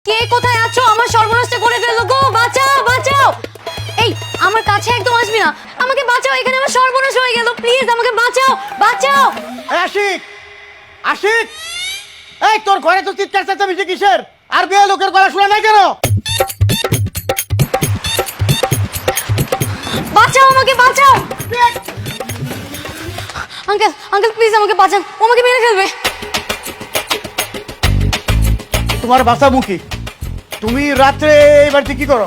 কে কোথায় আছো? আমার সর্বনাশটা করে ফেললো গো, বাঁচাও বাঁচাও। এই আমার কাছে একদম আসবি না, আমাকে বাঁচাও, এখানে আমার সর্বনাশ হয়ে গেল, প্লিজ আমাকে বাঁচাও বাঁচাও। আশিক, আশিক, এই তোর ঘরে তো চিৎকার চেঁচামেচি কিসের? আর বিয়ে লোকের গলা শোনা নাই কেন? বাঁচাও আমাকে বাঁচাও। আঙ্কেল আঙ্কেল প্লিজ আমাকে বাঁচান, ও আমাকে মেরে ফেলবে। তোমার বাসা মুখী, তুমি রাত্রে এই বাড়িতে কি করো?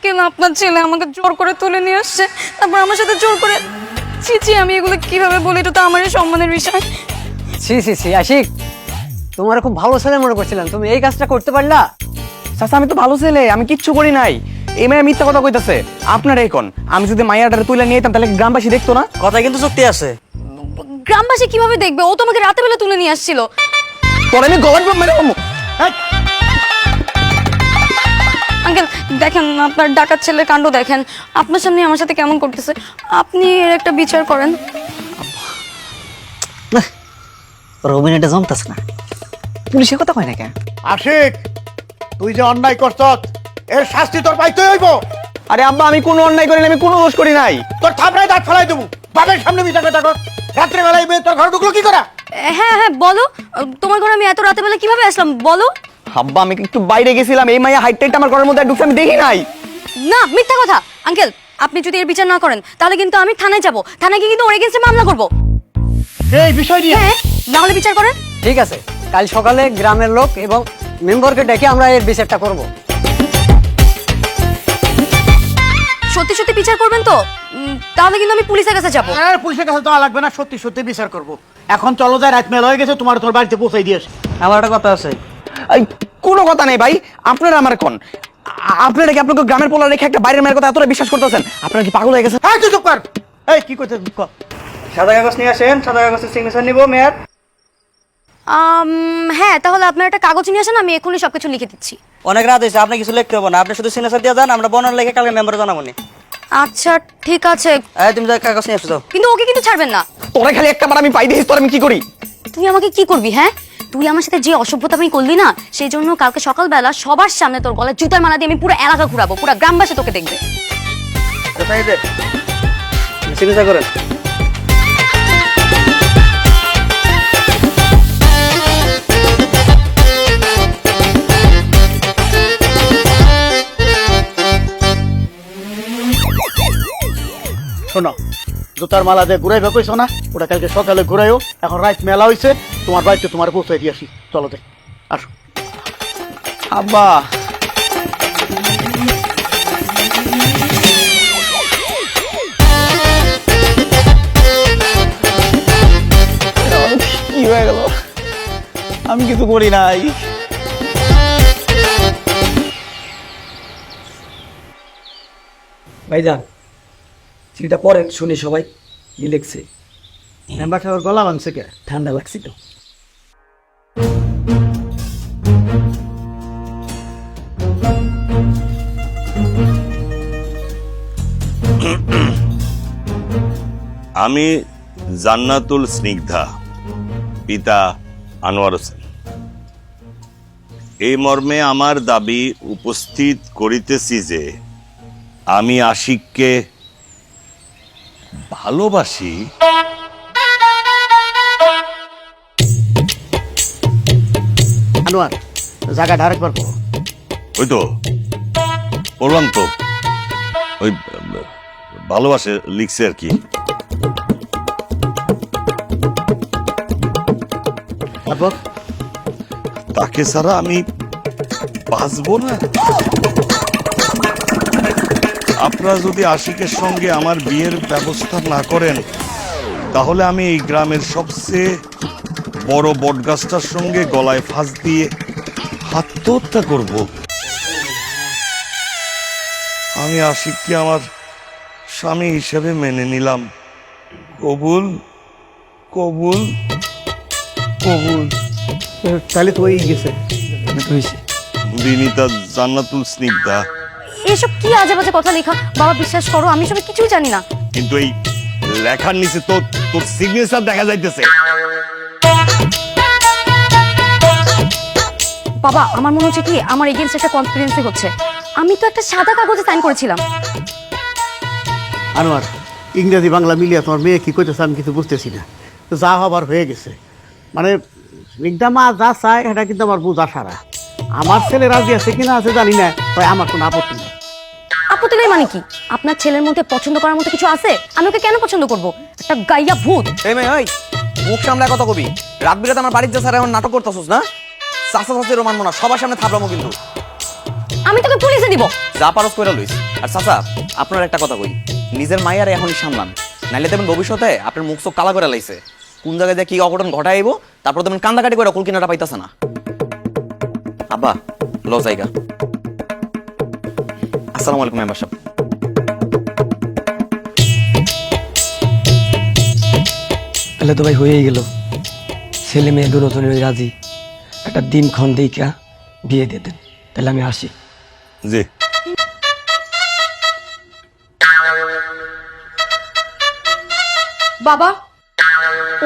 কেন আপনার ছেলে আমাকে জোর করে তুলে নিয়ে আসছে, তারপর আমার সাথে জোর করে। ছি ছি, আমি এগুলো কিভাবে বলি, এটা তো আমারই সম্মানের বিষয়। ছি ছি ছি আশিক, তোমার খুব ভালো ছেলে মনে করছিলাম, তুমি এই কাজটা করতে পারলা? চাচা আমি তো ভালো ছেলে, আমি কিচ্ছু করি নাই। এই মায়া মিথ্যা কথা কইতাছে। আপনার এখন আমি যদি মায়াটারে তুলে নিয়ে যেতাম তাহলে গ্রামবাসী দেখতো না? কথা কিন্তু চুক্তি আছে। গ্রামবাসী কিভাবে দেখবে? ও তো আমাকে রাতে বেলা তুলে নিয়ে আসছিল। তোর আমি গলার মেরে পাবো। আঙ্কেল দেখেন, আপনার ডাকাত ছেলের কাণ্ড দেখেন, আপনার সামনে আমার সাথে কেমন করতেছে। আপনি এর একটা বিচার করেন। তোর অভিনয়টা জমতেছে না। পুলিশের কথা কয় না কেন? আশিক, তুই যে অন্যায় করছ এর শাস্তি তোর পাইতে হইব। আরে আব্বা আমি কোনো অন্যায় করি না, আমি কোনো দোষ করি নাই। তোর থাপড়ায় দাঁত ফেলাই দেবো। বাবার সামনে বিচার কথা কর। রাত্রে বেলায় মেয়ে তোর ঘরে ঢুকলো কি করা? হ্যাঁ হ্যাঁ বলো, তোমার ঘরে আমি এত রাতে বেলা কিভাবে আসলাম বলো। আব্বা আমি একটু বাইরে গেছিলাম, এই মায়া হাইট টাইট আমার ঘরের মধ্যে ঢুকছে, আমি দেখি নাই। না মিথ্যা কথা। আঙ্কেল আপনি যদি এর বিচার না করেন তাহলে কিন্তু আমি থানায় যাব, থানায় গিয়ে কিন্তু ওর এগেইনস্টে মামলা করব। এই বিষয় নিয়ে হ্যাঁ না হলে বিচার করেন। ঠিক আছে, কাল সকালে গ্রামের লোক এবং মেম্বারকে ডেকে আমরা এর বিচারটা করব। সত্যি সত্যি বিচার করবেন তো? তাহলে কিন্তু আমি পুলিশের কাছে যাব। আর পুলিশের কাছে তো লাগবে না, সত্যি সত্যি বিচার করব। এখন চলো যায়, রাত মেলা হয়ে গেছে, তোমার তোর বাড়িতে পৌঁছাই দিয়েছ। আমার একটা কথা আছে। এই, কোনো কথা নেই ভাই, আপনারা আমার কোন? আপনারা কি আপনাকে গ্রামের পোলা রেখে একটা বাইরের মেয়ের কথা এতটা বিশ্বাস করতেছেন? আপনারা কি পাগল হয়ে গেছেন? এই তুই চুপ কর। এই কি করতে কর। সাদা কাগজ নিয়ে আসেন, সাদা কাগজের সিগনেচার নিব মেয়ার। হ্যাঁ তাহলে আপনার একটা কাগজ নিয়ে আসেন, আমি এখনই সবকিছু লিখে দিচ্ছি। অনেক রাত হয়েছে, আপনি কিছু লিখতে হবে না, আপনি শুধু সিগনেচার দিয়ে যান, আমরা বর্ণনা লিখে কালকে মেম্বারে জানাবো নি। আচ্ছা ঠিক আছে, এই তুমি যা কাগজ নিয়ে আসো যাও। কিন্তু ওকে কিন্তু ছাড়বেন না। তোরা খালি একটা বার আমি পাই দিস, তোর আমি কি করি? তুই আমাকে কি করবি? হ্যাঁ তুই আমার সাথে যে অসভ্যতা আমি করলি না, সেই জন্য কালকে সকালবেলা সবার সামনে তোর গলায় জুতার মালা দিয়ে আমি পুরো এলাকা ঘুরাবো, পুরো গ্রামবাসী তোকে দেখবে। কোথায় যে সিগনেচার করেন। শোনো, জুতার মালা দিয়ে ঘুরাই কইছো না, ওটা কালকে সকালে ঘুরাইও। এখন রাত মেলা হয়েছে, তোমার বাড়িতে তোমার পৌঁছাই দিয়ে আসি। চলো দে, আসো। আব্বা কি হয়ে গেল? আমি কিছু করি নাই। ভাইজান চিঠিটা পড়েন শুনি সবাই কি লিখছে। মেম্বার সাহেবের গলা ভাঙছে কে? ঠান্ডা লাগছে তো। আমি জান্নাতুল স্নিগ্ধা, পিতা আনোয়ার হোসেন, এই মর্মে আমার দাবি উপস্থিত করিতেছি যে আমি আশিককে ভালোবাসি। আনোয়ার, জায়গাটা আরেকবার পড়ো। ওই তো বললাম তো, ওই ভালোবাসে লিখছে আর কি। তারপর তাকে ছাড়া আমি বাঁচবো না। আপনারা যদি আশিকের সঙ্গে আমার বিয়ের ব্যবস্থা না করেন তাহলে আমি এই গ্রামের সবচেয়ে বড় বটগাছটার সঙ্গে গলায় ফাঁস দিয়ে আত্মহত্যা করব। আমি আশিককে আমার স্বামী হিসেবে মেনে নিলাম। কবুল কবুল কবুল। তাহলে তো হয়েই গেছে। বিনীতা জান্নাতুল স্নিগ্ধা। এসব কি আজে বাজে কথা লেখা বাবা, বিশ্বাস করো আমি সব কিছুই জানি না। কিন্তু এই লেখার নিচে তো তোর সিগনেচার দেখা যাইতেছে। বাবা আমার মনে হচ্ছে কি আমার এগেইনস্ট একটা কনফিডেন্সই হচ্ছে। আমি তো একটা সাদা কাগজে সাইন করেছিলাম। আনোয়ার, ইংরেজি বাংলা মিলিয়ে তোমার মেয়ে কি কইতেছে আমি কিছু বুঝতেছি না। তো যা হবার হয়ে গেছে, মানে স্নিগ্ধা মা যা চায় এটা কিন্তু আমার বোঝা সারা। আমার ছেলে রাজি আছে কিনা আছে জানি না, তাই আমার কোনো আপত্তি নেই। আপত্তি নেই মানে কি? আপনার ছেলের মধ্যে পছন্দ করার মতো কিছু আছে? আমি ওকে কেন পছন্দ করব? একটা গাইয়া ভূত। এই মেয়ে ওই মুখ সামলায় কথা কবি। রাত বিরাতে আমার বাড়ির যে স্যার এখন নাটক করতেছস না, চাচা চাচিরও মানবো না, সবার সামনে থাপড়ামো কিন্তু। আমি তোকে পুলিশে দিব। যা পারস কইরা লইস। আর চাচা আপনার একটা কথা কই, নিজের মাইয়ারে এখনই সামলান, নাইলে দেখবেন ভবিষ্যতে আপনার মুখ চোখ কালা করে লাইছে। কোন জায়গায় দিয়ে কি অঘটন ঘটাইবো, তারপর তুমি কান্দাকাটি করে কুল কিনাটা পাইতাছে না। আব্বা ল জায়গা। আসসালামু আলাইকুম মেম্বার সাহেব। তাহলে তো ভাই হয়েই গেল, ছেলে মেয়ে দুজনের রাজি, একটা দিনক্ষণ দেখা বিয়ে দিয়ে দেন, তাহলে আমি আসি। জি বাবা,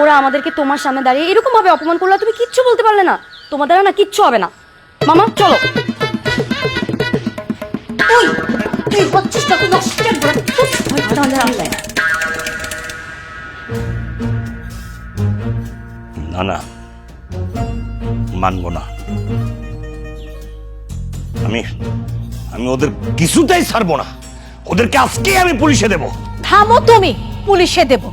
ওরা আমাদেরকে তোমার সামনে দাঁড়িয়ে এরকম ভাবে অপমান করলো, তুমি কিচ্ছু বলতে পারলে না? তোমার দ্বারা না কিচ্ছু হবে না। মামা চলো। তুই হচ্ছিস না, তুই নষ্টের বড়। না না, মানবো না। আমি আমি ওদের কিছুতেই ছাড়বো না। ওদেরকে আজকেই আমি পুলিশে দেব। থামো তুমি, পুলিশে দেব?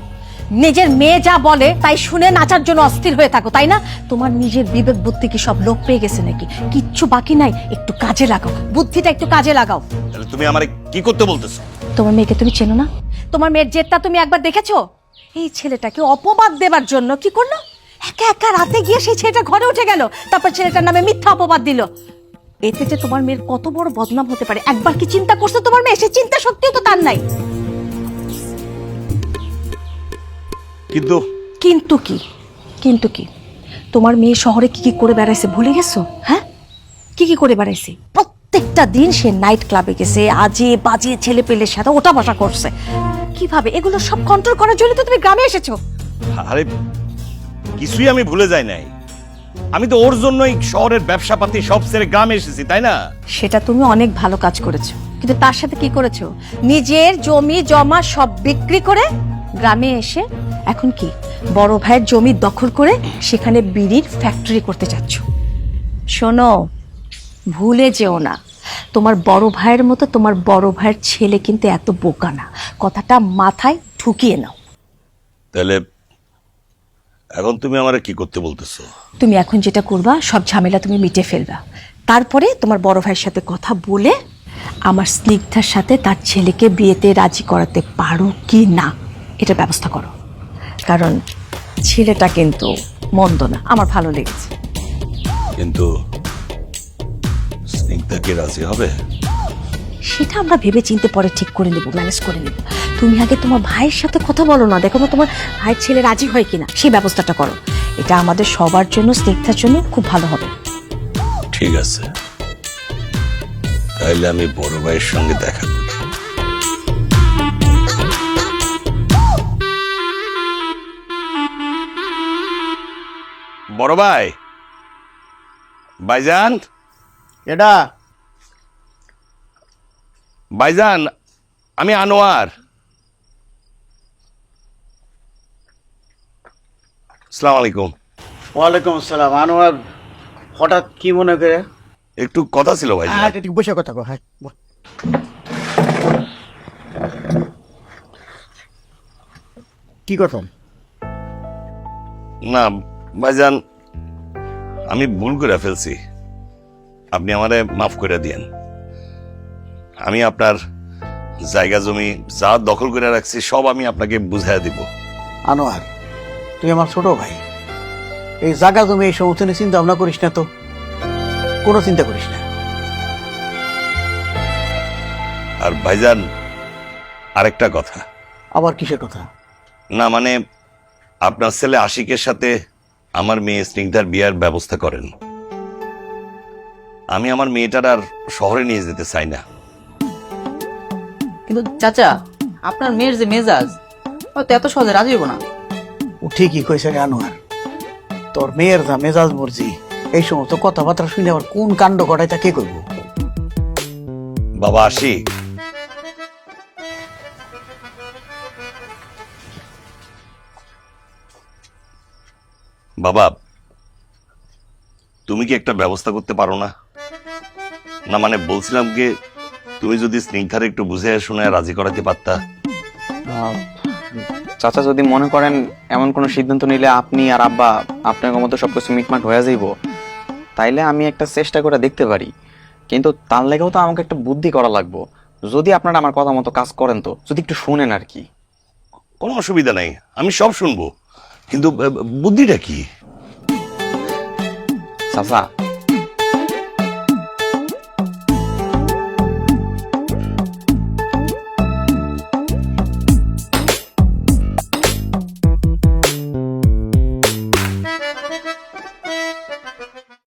নিজের মেয়ে যা বলে তাই শুনে নাচার জন্য অস্থির হয়ে থাকো, তাই না? তোমার নিজের বিবেক বুদ্ধি কি সব লোপ পেয়ে গেছে নাকি? কিচ্ছু বাকি নাই, একটু কাজে লাগাও, বুদ্ধিটা একটু কাজে লাগাও। তাহলে তুমি আমারে কি করতে বলতেছো? তোমার মেয়েকে তুমি চেনো না? তোমার মেয়ের জেদটা তুমি একবার দেখেছো? এই ছেলেটাকে অপবাদ দেবার জন্য কি করলো? একা একা রাতে গিয়ে সেই ছেলেটা ঘরে উঠে গেল, তারপর ছেলেটার নামে মিথ্যা অপবাদ দিল। এতে যে তোমার মেয়ের কত বড় বদনাম হতে পারে একবার কি চিন্তা করছো তোমার মেয়ে? সে চিন্তা শক্তিও তো তার নাই। কিন্তু কিন্তু কি? কিন্তু কি? তোমার মেয়ে শহরে কি কি করে বেড়াইছে ভুলে গেছো? হ্যাঁ, কি কি করে বেড়াইছে? প্রত্যেকটা দিন সে নাইট ক্লাবে গেছে, আজে বাজে ছেলে পেলের সাথে ওঠা বসা করছে। কিভাবে? এগুলো সব কন্ট্রোল করার জন্য তো তুমি গ্রামে এসেছো। আরে কিছুই আমি ভুলে যাই নাই। আমি তো ওর জন্যই শহরের ব্যবসাপাতি সব ছেড়ে গ্রামে এসেছি, তাই না? সেটা তুমি অনেক ভালো কাজ করেছো, কিন্তু তার সাথে কি করেছো? নিজের জমি জমা সব বিক্রি করে গ্রামে এসে এখন কি বড় ভাইয়ের জমি দখল করে সেখানে বিড়ির ফ্যাক্টরি করতে চাচ্ছ। শোনো, ভুলে যেও না, তোমার বড় ভাইয়ের মতো তোমার বড় ভাইয়ের ছেলে কিন্তু এত বোকা না। কথাটা মাথায় ঢুকিয়ে নাও। তাহলে এখন তুমি আমারে কি করতে বলতেছো? তুমি এখন যেটা করবা, সব ঝামেলা তুমি মিটে ফেলবা, তারপরে তোমার বড় ভাইয়ের সাথে কথা বলে আমার স্নিগ্ধার সাথে তার ছেলেকে বিয়েতে রাজি করাতে পারো কি না এটা ব্যবস্থা করো। কারণ ছেলেটা কিন্তু মন্দ না, আমার ভালো লেগেছে। কিন্তু স্নিগ্ধা কি রাজি হবে? সেটা আমরা ভেবে চিন্তে পরে ঠিক করে নেব, ম্যানেজ করে নেব। তুমি আগে তোমার ভাইয়ের সাথে কথা বলো না, দেখো না তোমার ভাইয়ের ছেলে রাজি হয় কিনা, সেই ব্যবস্থাটা করো। এটা আমাদের সবার জন্য, স্নিগ্ধার জন্য খুব ভালো হবে। ঠিক আছে, তাইলে আমি বড় ভাইয়ের সঙ্গে দেখা করি। বড় ভাই, ভাইজান, এটা ভাইজান, আমি আনোয়ার। আসসালামু আলাইকুম। ওয়ালাইকুম আসসালাম। আনোয়ার, হঠাৎ কি মনে করে? একটু কথা ছিল ভাইজান। হ্যাঁ, একটু বসে কথা কো। হ্যাঁ, কি কথা? না ভাইজান, আমি ভুল করে ফেলছি, আপনি আমারে মাফ করে দিয়েন। আমি আপনার জায়গা জমি যা দখল করে রাখছি সব আমি আপনাকে বুঝাইয়া দিব। আনোয়ার, তুই আমার ছোট ভাই, এই জায়গা জমি এই সমস্ত নিয়ে চিন্তা ভাবনা করিস না তো, কোনো চিন্তা করিস না। আর ভাইজান, আরেকটা কথা। আবার কিসের কথা? না মানে, আপনার ছেলে আশিকের সাথে আমার মেয়ে স্নিগ্ধার বিয়ার ব্যবস্থা করেন। আমি আমার মেয়েটার আর শহরে নিয়ে যেতে চাই না। কিন্তু চাচা, আপনার মেয়ের যে মেজাজ, হয়তো এত সহজে রাজি হইব না। ও ঠিকই কইছে রে আনোয়ার, তোর মেয়ের যা মেজাজ মর্জি এই সমস্ত কথাবার্তা শুনে আবার কোন কাণ্ড ঘটায় তা কে করবো? বাবা আশিক, বাবা তুমি কি একটা ব্যবস্থা করতে পারো না? না মানে বলছিলাম কি, তুমি যদি স্নিগ্ধার একটু বুঝে শুনে রাজি করাতে পারতা। চাচা যদি মনে করেন এমন কোনো সিদ্ধান্ত নিলে আপনি আর আব্বা আপনার মতো সবকিছু মিটমাট হয়ে যাইব, তাইলে আমি একটা চেষ্টা করে দেখতে পারি। কিন্তু তার লেগেও তো আমাকে একটা বুদ্ধি করা লাগবো। যদি আপনারা আমার কথা মতো কাজ করেন, তো যদি একটু শুনেন আর কি। কোনো অসুবিধা নাই, আমি সব শুনবো, কিন্তু বুদ্ধিটা কি? চাচা